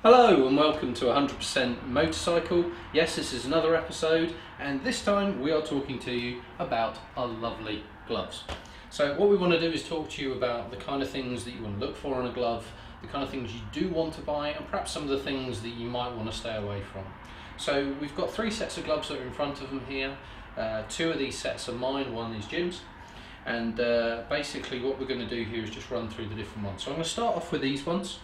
Hello and welcome to 100% Motorcycle. Yes, this is another episode, and this time we are talking to you about our lovely gloves. So what we want to do is talk to you about the kind of things that you want to look for in a glove, the kind of things you do want to buy, and perhaps some of the things that you might want to stay away from. So we've got 3 sets of gloves that are in front of them here. 2 of these sets are mine, 1 is Jim's. And basically what we're going to do here is just run through the different ones. So I'm going to start off with these ones.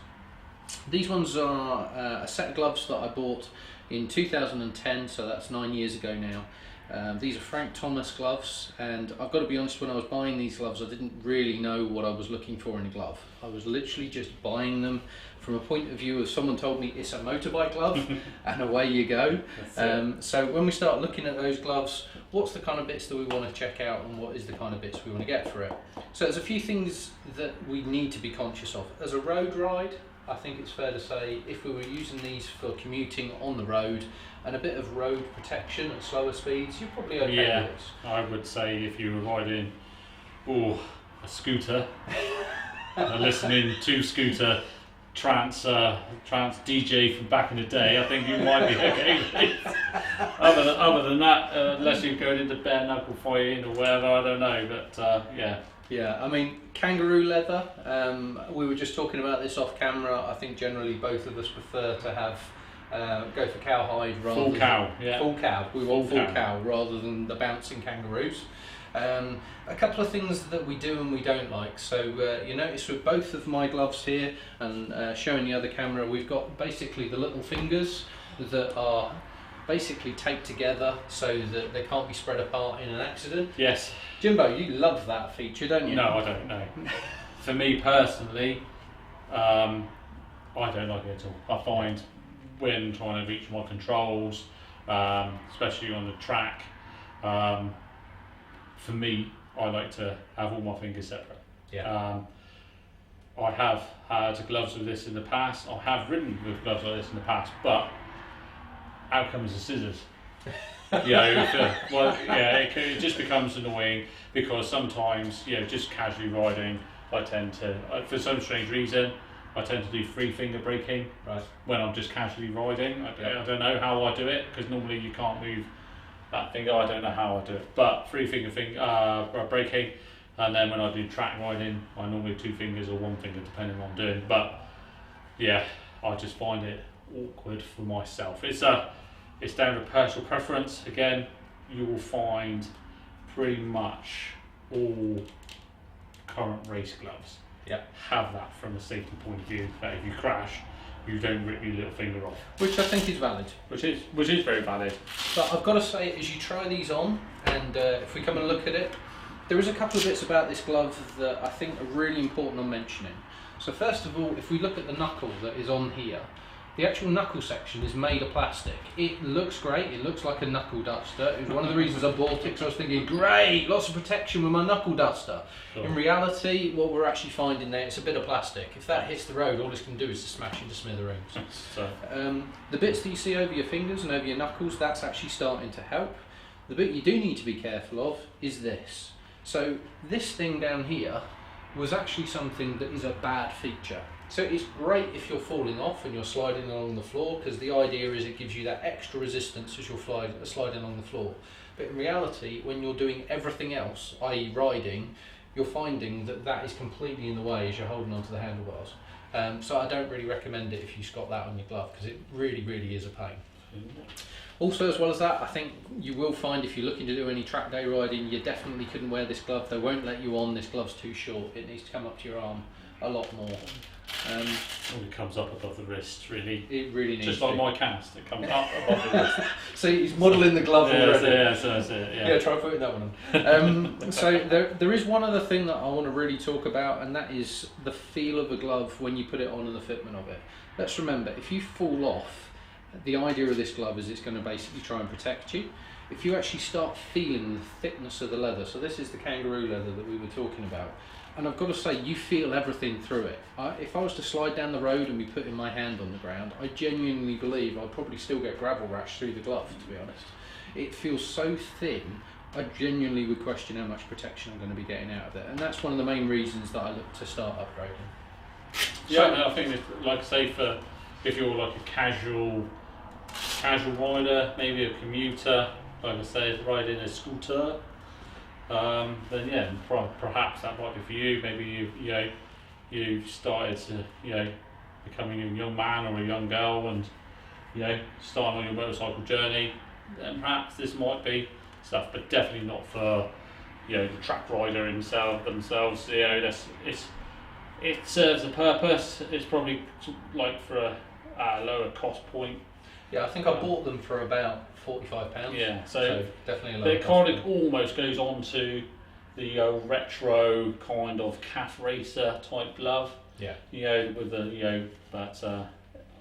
These ones are a set of gloves that I bought in 2010, so that's 9 years ago now. These are Frank Thomas gloves, and I've got to be honest, when I was buying these gloves I didn't really know what I was looking for in a glove. I was literally just buying them from a point of view of someone told me it's a motorbike glove and away you go. So when we start looking at those gloves, what's the kind of bits that we want to check out and what is the kind of bits we want to get for it? So there's a few things that we need to be conscious of. As a road ride, I think it's fair to say if we were using these for commuting on the road and a bit of road protection at slower speeds, you're probably okay with this. I would say if you were riding a scooter and listening to scooter trance DJ from back in the day, I think you might be okay with it. Other than that, unless you're going into bare knuckle fighting or whatever, I don't know, but Yeah, I mean, kangaroo leather, we were just talking about this off camera. I think generally both of us prefer to have go for cowhide rather full than cow. Yeah. Full cow. We want full cow rather than the bouncing kangaroos. A couple of things that we do and we don't like. So you notice with both of my gloves here and showing the other camera, we've got basically the little fingers that are basically taped together so that they can't be spread apart in an accident. Yes. Jimbo, you love that feature, don't you? No, I don't know. For me personally, I don't like it at all. I find when trying to reach my controls, especially on the track, for me, I like to have all my fingers separate. Yeah. I have had gloves with this in the past. I have ridden with gloves like this in the past, but out comes the scissors. It just becomes annoying because sometimes, just casually riding, I tend to, for some strange reason, I tend to do 3-finger braking when I'm just casually riding. I don't know how I do it, because normally you can't move that finger. I don't know how I do it, but 3-finger braking, and then when I do track riding, I normally 2 fingers or 1 finger depending on what I'm doing. But yeah, I just find it awkward for myself. It's down to personal preference. Again, you will find pretty much all current race gloves have that from a safety point of view, that if you crash, you don't rip your little finger off. Which I think is valid. Which is very valid. But I've got to say, as you try these on, and if we come and look at it, there is a couple of bits about this glove that I think are really important on mentioning. So first of all, if we look at the knuckle that is on here, the actual knuckle section is made of plastic. It looks great, it looks like a knuckle duster. It was one of the reasons I bought it, because I was thinking, great, lots of protection with my knuckle duster. Sure. In reality, what we're actually finding there, it's a bit of plastic. If that hits the road, all it's going to do is to smash into smithereens. The bits that you see over your fingers and over your knuckles, that's actually starting to help. The bit you do need to be careful of is this. So this thing down here was actually something that is a bad feature. So it's great if you're falling off and you're sliding along the floor, because the idea is it gives you that extra resistance as you're sliding along the floor. But in reality, when you're doing everything else, i.e. riding, you're finding that that is completely in the way as you're holding onto the handlebars. So I don't really recommend it if you've got that on your glove, because it really, really is a pain. Also, as well as that, I think you will find if you're looking to do any track day riding, you definitely couldn't wear this glove. They won't let you on. This glove's too short. It needs to come up to your arm a lot more. It comes up above the wrist, really. It really needs just to. Like my cast, it comes up above the wrist. So he's modelling the glove already. That's it. Yeah, try putting that one on. So there is one other thing that I want to really talk about, and that is the feel of a glove when you put it on and the fitment of it. Let's remember, if you fall off, the idea of this glove is it's going to basically try and protect you. If you actually start feeling the thickness of the leather, so this is the kangaroo leather that we were talking about, and I've got to say, you feel everything through it. If I was to slide down the road and be putting my hand on the ground, I genuinely believe I'd probably still get gravel rash through the glove, to be honest. It feels so thin, I genuinely would question how much protection I'm going to be getting out of it, and that's one of the main reasons that I look to start upgrading. Yeah, I think, like I say, for if you're like a casual rider, maybe a commuter, like I say, riding a scooter, then yeah, perhaps that might be for you. Maybe you've started to becoming a young man or a young girl, and starting on your motorcycle journey. Then perhaps this might be stuff, but definitely not for the track rider themselves. It serves a purpose. It's probably like for a lower cost point. Yeah, I think I bought them for about £45. Yeah, so definitely a lower it cost kind of almost goes on to the retro kind of calf racer type glove. Yeah. With the but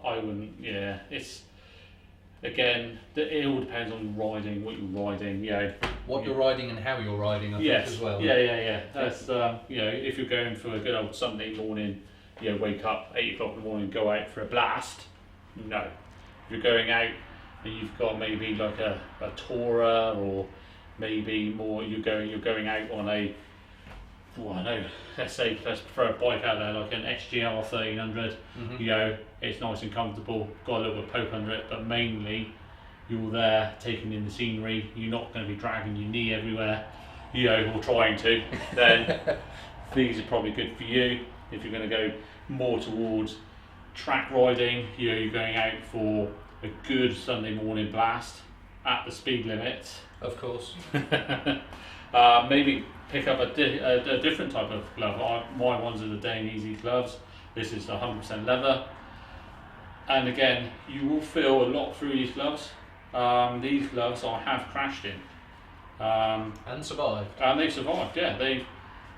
I wouldn't. Yeah, it's again. It all depends on riding, what you're riding. What you're riding and how you're riding, I think, as well. Yeah. That's if you're going for a good old Sunday morning, wake up 8 o'clock in the morning, go out for a blast. No, if you're going out and you've got maybe like a tourer, or maybe more you're going out on a, I know, let's throw a bike out there like an XGR 1300. It's nice and comfortable, got a little bit of poke under it, but mainly you're there taking in the scenery. You're not going to be dragging your knee everywhere, or trying to. Then these are probably good for you. If you're going to go more towards track riding, you're going out for a good Sunday morning blast at the speed limit. Of course. Maybe pick up a different type of glove. My ones are the Dane Easy gloves. This is 100% leather, and again, you will feel a lot through these gloves. These gloves I have crashed in, and survived. And they survived. Yeah,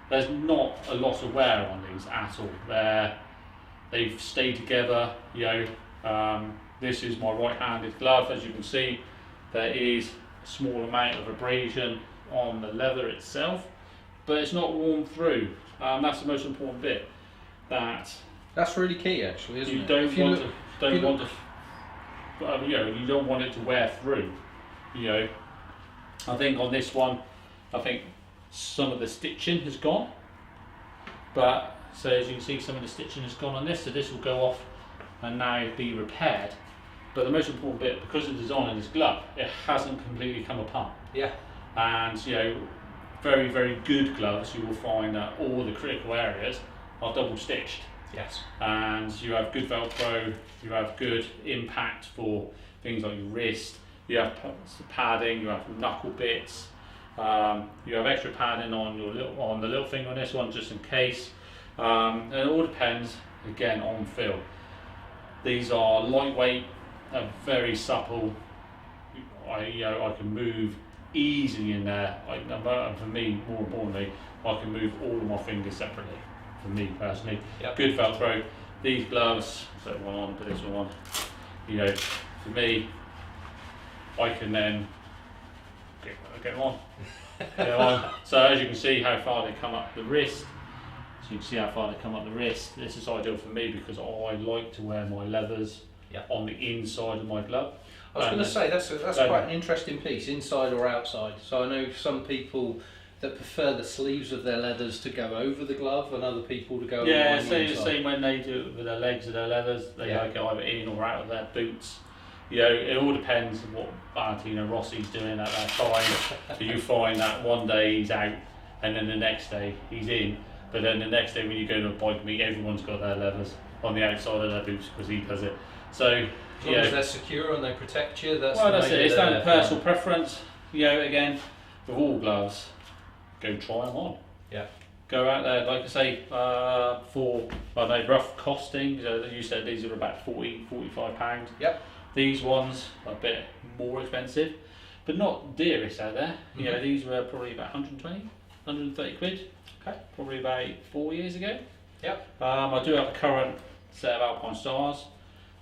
there's not a lot of wear on these at all. They've stayed together. This is my right-handed glove. As you can see, there is a small amount of abrasion on the leather itself, but it's not worn through. That's the most important bit. That's really key, actually, isn't it? You don't want it to wear through. I think on this one, some of the stitching has gone, but so as you can see, some of the stitching has gone on this. So this will go off and now be repaired. But the most important bit, because of the design of this glove, it hasn't completely come apart. Yeah. And very, very good gloves, you will find that all the critical areas are double stitched. Yes. And you have good Velcro, you have good impact for things like your wrist, you have padding, you have knuckle bits, you have extra padding on the little finger on this one just in case. And it all depends again on feel. These are lightweight, very supple. I can move easily in there. And for me, more importantly, I can move all of my fingers separately. For me personally, Good Velcro. These gloves, put one on, put this one on. For me, I can then get on. So as you can see how far they come up the wrist. So you can see how far they come up the wrist. This is ideal for me because I like to wear my leathers on the inside of my glove. I was going to say that's quite an interesting piece, inside or outside. So I know some people that prefer the sleeves of their leathers to go over the glove, and other people to go along the inside. Same when they do it with their legs of their leathers, they like it either in or out of their boots. It all depends on what Valentino Rossi's doing at that time. So you find that one day he's out, and then the next day he's in. But then the next day when you go to a bike meet, everyone's got their leathers on the outside of their boots because he does it. So as long as they're secure and they protect you, that's it. It's down to personal preference. Again, with all gloves, go try them on. Yeah. Go out there, like I say, for rough costing. You said these are about £45. Yep. These ones are a bit more expensive, but not dearest out there. Mm-hmm. These were probably about 120, 130 quid. Okay. Probably about 4 years ago. Yep. I do have a current set of Alpine Stars.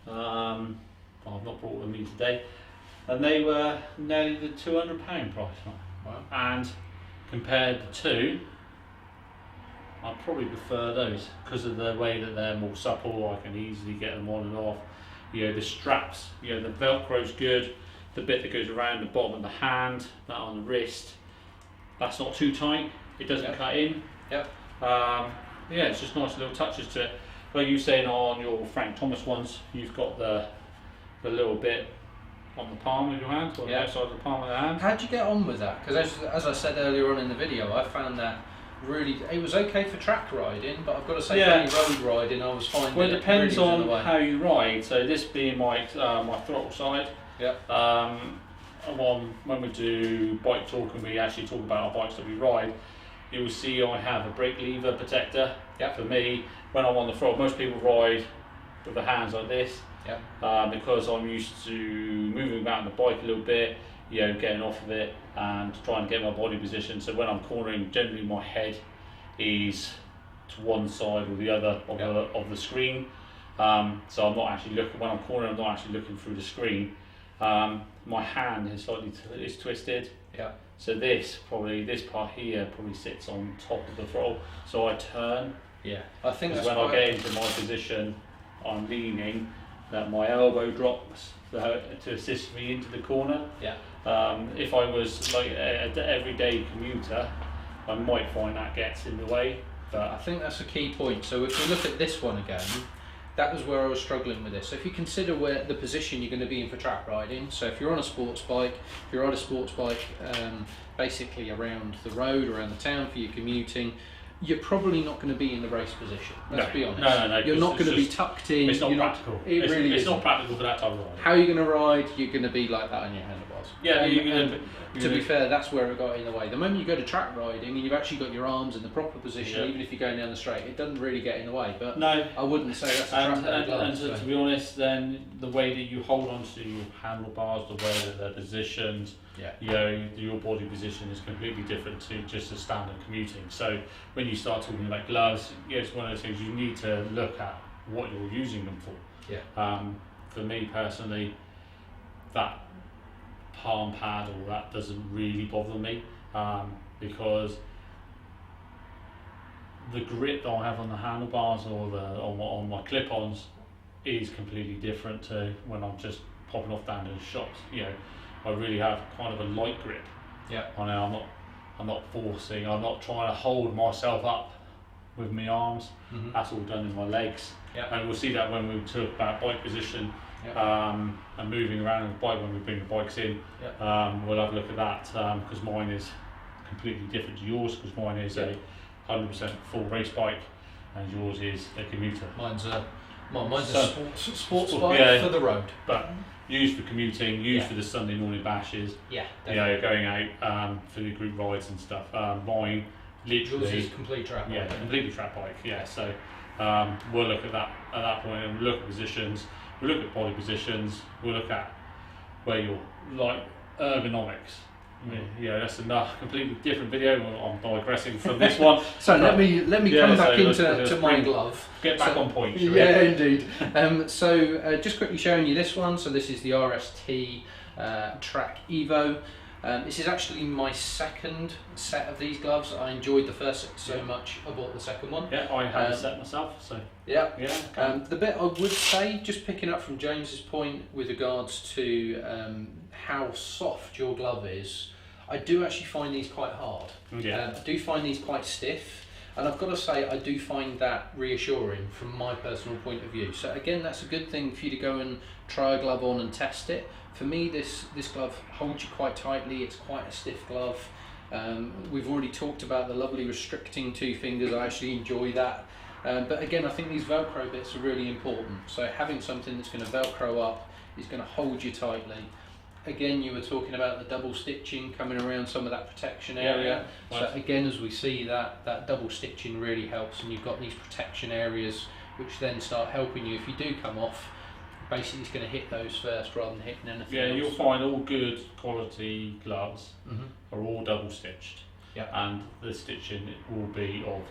I've not brought them in today, and they were nearly the £200 price. Wow. And compared to, I probably prefer those because of the way that they're more supple. I can easily get them on and off. The straps, the Velcro's good. The bit that goes around the bottom of the hand, that on the wrist, that's not too tight. It doesn't cut in. Yep. It's just nice little touches to it. like you saying on your Frank Thomas ones, you've got the little bit on the palm of your hand, or the outside of the palm of the hand. How'd you get on with that? Because as I said earlier on in the video, I found that really, it was okay for track riding, but I've got to say, for any road riding, I was finding well, it depends really on how you ride. So this being my throttle side. Yeah. When we do bike talk and we actually talk about our bikes that we ride, you will see I have a brake lever protector. Yeah. For me, when I'm on the throttle, most people ride with the hands like this. Yeah. Because I'm used to moving around the bike a little bit, getting off of it and trying to get my body position. So when I'm cornering, generally my head is to one side or the other of the screen. So I'm not actually looking, when I'm cornering, I'm not actually looking through the screen. My hand is slightly is twisted. Yeah. So this part here probably sits on top of the throttle. So I turn. Yeah. I think that's when I get into my position, I'm leaning, that my elbow drops to assist me into the corner. Yeah. If I was like an everyday commuter, I might find that gets in the way. But I think that's a key point. So if we look at this one again, that was where I was struggling with this. So if you consider where the position you're going to be in for track riding, so if you're on a sports bike, if you ride a sports bike basically around the road, around the town for your commuting, you're probably not going to be in the race position. Let's be honest. No. You're not going to be tucked in. It's not practical. It's not practical for that type of ride. How are you going to ride? You're going to be like that on your handlebars. Yeah, to be fair, that's where it got in the way. The moment you go to track riding and you've actually got your arms in the proper position, even if you're going down the straight, it doesn't really get in the way. But no, I wouldn't say that's a track and to be honest, then the way that you hold on to your handlebars, the way that they're positioned, your body position is completely different to just a standard commuting. So when you start talking about gloves, it's one of those things you need to look at what you're using them for. Yeah. For me personally, that palm pad or that doesn't really bother me because the grip that I have on the handlebars or on my clip-ons is completely different to when I'm just popping off down to the shops. I really have kind of a light grip. Yeah. I'm not forcing. I'm not trying to hold myself up with my arms. Mm-hmm. That's all done in my legs. Yeah. And we'll see that when we talk about bike position. And moving around on the bike when we bring the bikes in. We'll have a look at that because mine is completely different to yours because mine is a 100% full race bike and yours is a commuter. Mine's a sports bike for the road. But used for commuting, used for the Sunday morning bashes. Yeah, definitely. Going out for the group rides and stuff. Mine literally yours is complete track bike. Yeah, completely track bike. Yeah, so we'll look at that at that point and we'll look at positions. We'll look at body positions, we'll look at where you're like ergonomics. That's a completely different video. I'm digressing from this one. So let me come back into my glove. Get back on point. Indeed. Just quickly showing you this one. So this is the RST Track Evo. This is actually my second set of these gloves. I enjoyed the first so much, I bought the second one. Yeah, I had a set myself. So the bit I would say, just picking up from James's point with regards to how soft your glove is, I do actually find these quite hard. I do find these quite stiff. And I've got to say, I do find that reassuring from my personal point of view. So again, that's a good thing for you to go and try a glove on and test it. For me, this glove holds you quite tightly. It's quite a stiff glove. We've already talked about the lovely restricting two fingers. I actually enjoy that. But again, I think these Velcro bits are really important. So having something that's going to Velcro up is going to hold you tightly. Again, you were talking about the double stitching coming around some of that protection area. So again, as we see that double stitching really helps, and you've got these protection areas which then start helping you if you do come off. Basically, it's going to hit those first rather than hitting anything else. You'll find all good quality gloves are all double stitched. And the stitching will be of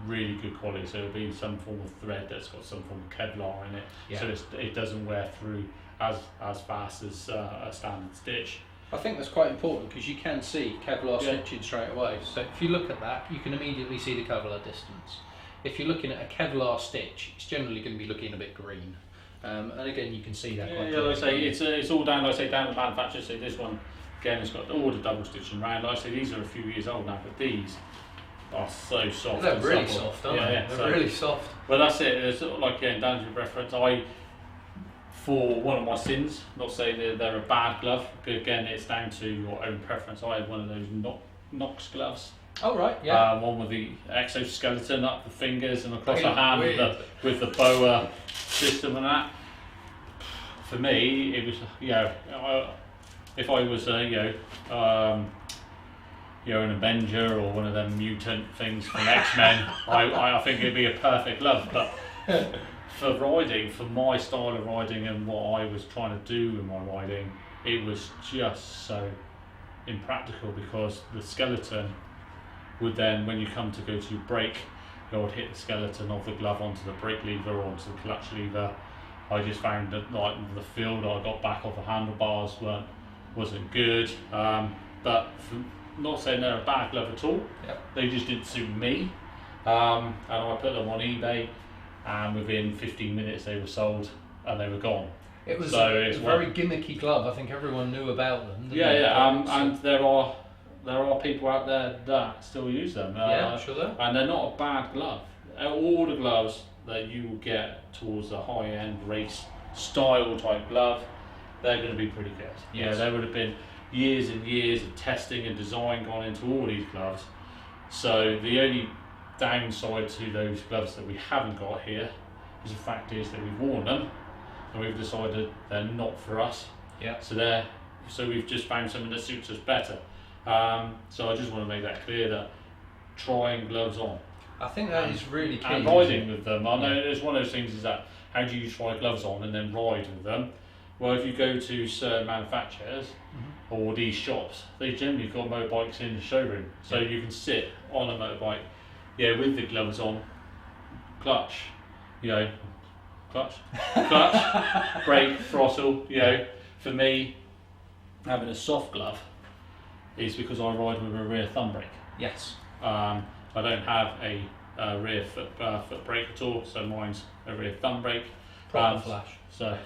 really good quality. So it'll be some form of thread that's got some form of Kevlar in it, so it doesn't wear through as fast as a standard stitch. I think that's quite important because you can see Kevlar stitching straight away. So if you look at that, you can immediately see the Kevlar distance. If you're looking at a Kevlar stitch, it's generally going to be looking a bit green. And again, you can see that quite clearly. Like I say, it's all down, down the manufacturer. So this one, again, it's got all the double stitching around. Like I say, these are a few years old now, but these are so soft. They're and really supple. soft, aren't they? They're really soft. Well, that's it. It's sort of like getting down to reference. For one of my sins, not saying that they're a bad glove, but again, it's down to your own preference. I had one of those Knox gloves. Oh right, yeah. One with the exoskeleton up the fingers and across They the look hand weird. with the boa system and that. For me, it was if I was an Avenger or one of them mutant things from X-Men, I think it'd be a perfect glove. But for riding, for my style of riding and what I was trying to do with my riding, it was just so impractical because the skeleton would then, when you come to go to brake, I would hit the skeleton of the glove onto the brake lever or onto the clutch lever. I just found that like the feel that I got back off the handlebars wasn't good. But not saying they're a bad glove at all. Yep. They just didn't suit me. And I put them on eBay, and within 15 minutes they were sold and they were gone. It was a very gimmicky glove. I think everyone knew about them. And there are people out there that still use them. Yeah, sure there. And they're not a bad glove. All the gloves that you will get towards the high-end race style type glove, they're going to be pretty good. Yes. Yeah, there would have been years and years of testing and design gone into all these gloves. So the only downside to those gloves that we haven't got here is the fact is that we've worn them and we've decided they're not for us. Yeah. So we've just found something that suits us better. So I just want to make that clear that trying gloves on. I think that is really key. And riding with them. I know it's one of those things is that how do you try gloves on and then ride with them? Well, if you go to certain manufacturers or these shops, they generally got motorbikes in the showroom. So you can sit on a motorbike, with the gloves on, clutch, brake, throttle, For me, having a soft glove is because I ride with a rear thumb brake. Yes. I don't have a rear foot brake at all, so mine's a rear thumb brake. Proper flash. So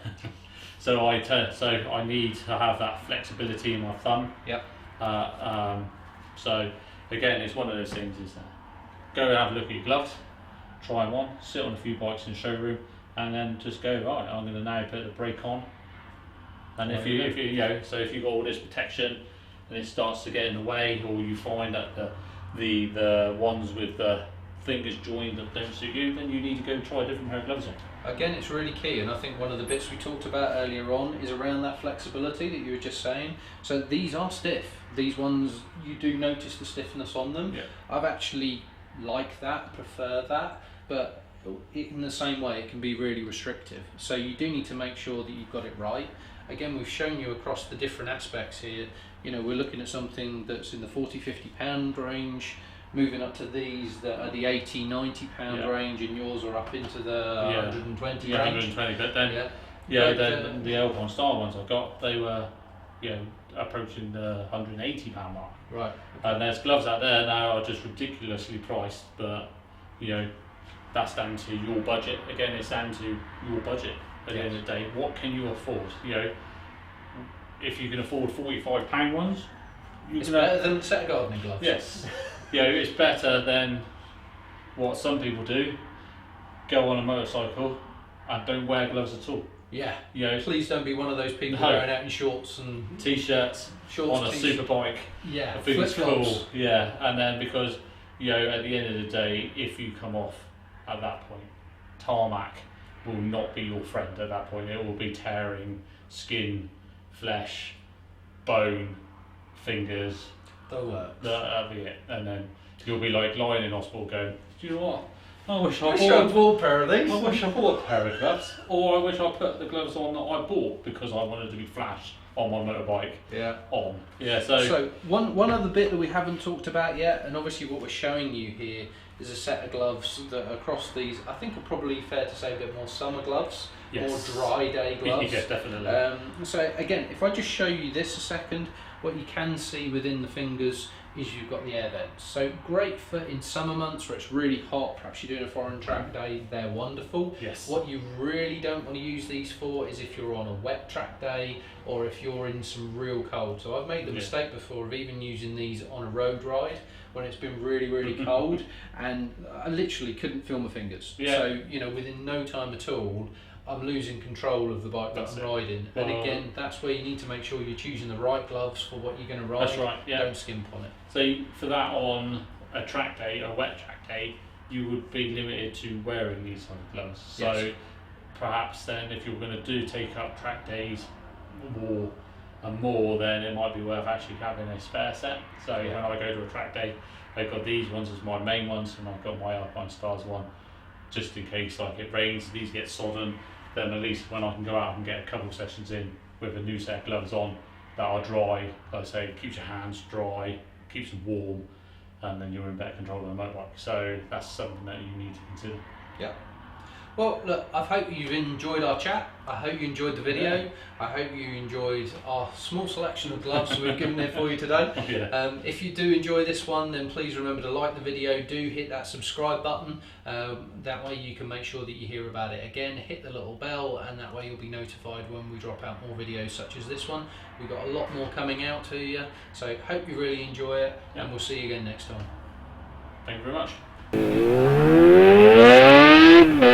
I need to have that flexibility in my thumb. Yep. So again, it's one of those things is go and have a look at your gloves, try them on, sit on a few bikes in the showroom, and then just go right. I'm going to now put the brake on. And if you've got all this protection and it starts to get in the way, or you find that the ones with the fingers joined that don't suit you, then you need to go try a different pair of gloves on. Again, it's really key, and I think one of the bits we talked about earlier on is around that flexibility that you were just saying. So these are stiff. These ones, you do notice the stiffness on them. Yeah. I've actually like that, prefer that, but in the same way it can be really restrictive. So you do need to make sure that you've got it right. Again, we've shown you across the different aspects here. We're looking at something that's in the 40-50 pound range, moving up to these that are the 80-90 pound range, and yours are up into the 120 range. 120, but then the Alpine Star ones I got, they were approaching the 180 pound mark. Right. And there's gloves out there now are just ridiculously priced, but that's down to your budget. Again, it's down to your budget at the end of the day. What can you afford? If you can afford £45 ones, it's better than a set of gardening gloves. Yes. It's better than what some people do, go on a motorcycle and don't wear gloves at all. Yeah. Please don't be one of those people going out in shorts and t-shirts on a super bike. Yeah. I think it's cool. Yeah. And then because at the end of the day, if you come off at that point, tarmac will not be your friend at that point. It will be tearing skin, flesh, bone, fingers. That'll be it. And then you'll be like lying in hospital going, do you know what? I wish I bought a pair of these. I wish I bought a pair of gloves. Or I wish I put the gloves on that I bought because I wanted to be flash on my motorbike. Yeah. On. Yeah, so one other bit that we haven't talked about yet, and obviously what we're showing you here is a set of gloves that across these, I think are probably fair to say a bit more summer gloves. Yes. Or dry day gloves. Yeah, definitely. So again, if I just show you this a second, what you can see within the fingers is you've got the air vents. So great for in summer months where it's really hot, perhaps you're doing a foreign track day, they're wonderful. Yes. What you really don't want to use these for is if you're on a wet track day or if you're in some real cold. So I've made the mistake before of even using these on a road ride when it's been really, really cold, and I literally couldn't feel my fingers. Yeah. So, you know, within no time at all, I'm losing control of the bike that I'm riding. And again, that's where you need to make sure you're choosing the right gloves for what you're going to ride. That's right, yeah. Don't skimp on it. So for that, on a track day, a wet track day, you would be limited to wearing these kind of gloves. So Yes. perhaps then, if you're going to take up track days more, then it might be worth actually having a spare set. So when I go to a track day, I've got these ones as my main ones, and I've got my Alpine Stars one, just in case like it rains, these get sodden. Then at least when I can go out and get a couple sessions in with a new set of gloves on that are dry, like I say, keeps your hands dry, keeps them warm, and then you're in better control of the motorbike. So that's something that you need to consider. Yeah. Well, look, I hope you've enjoyed our chat. I hope you enjoyed the video. Yeah. I hope you enjoyed our small selection of gloves we've given there for you today. Yeah. If you do enjoy this one, then please remember to like the video. Do hit that subscribe button. That way you can make sure that you hear about it again. Hit the little bell, and that way you'll be notified when we drop out more videos such as this one. We've got a lot more coming out to you. So hope you really enjoy it, and we'll see you again next time. Thank you very much.